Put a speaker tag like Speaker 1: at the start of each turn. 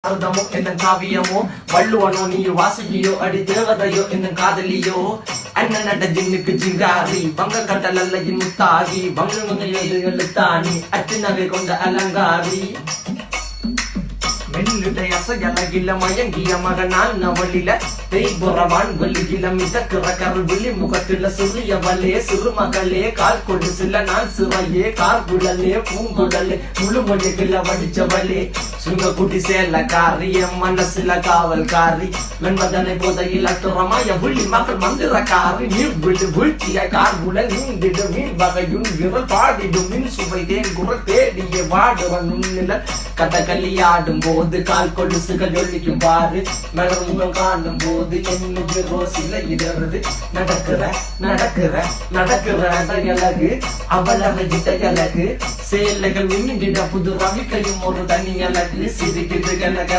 Speaker 1: அர்த்தமோ என்ன காவியமோ வள்ளுவனோ நீ வாசுகியோ அடி தேவதையோ என்ன காதலியோ அண்ணன் நட ஜின்னுக்கு ஜிங்காரி வங்க கட்டலல்ல முத்தாகி வங்க எழுத்தாணி அச்சு நகை கொண்ட அலங்காரி மெல்லுடைய அசையலகில மயங்கிய மகனால் நவளில தேய்புறவான் வெளியில மிதக்கிற கருவிழி முகத்தில சிறியவளே சிறுமகளே கால் கொடு சில நான் சிறையே கார்குழலே பூங்குடலே முழுமொழிகள வடிச்சவளே சுங்க குட்டி சேலக்காரி என் மனசுல காவல்காரி மென்பதனை போதையில் அத்துறமாய விழி மகள் மந்திரக்காரி நீர் விழு வீழ்ச்சிய கார்குழல் நீந்திடு மீன் வகையுன் விரல் பாடிடும் மின் சுவை தேன் குரல் தேடிய வாடுவன் உன்னில கதகளியாடும் போது கால் கொலுசுகள் ஒழிக்கும் பாரு மலர் முகம் காணும் போது என்னுடைய ரோசில இடறது நடக்கிற நடக்கிற நடக்கிற அழகு அவளவை அழகு சேலைகள் மின்னிட புது ரவிக்கையும் ஒரு தனி அழகு சிரிக்குது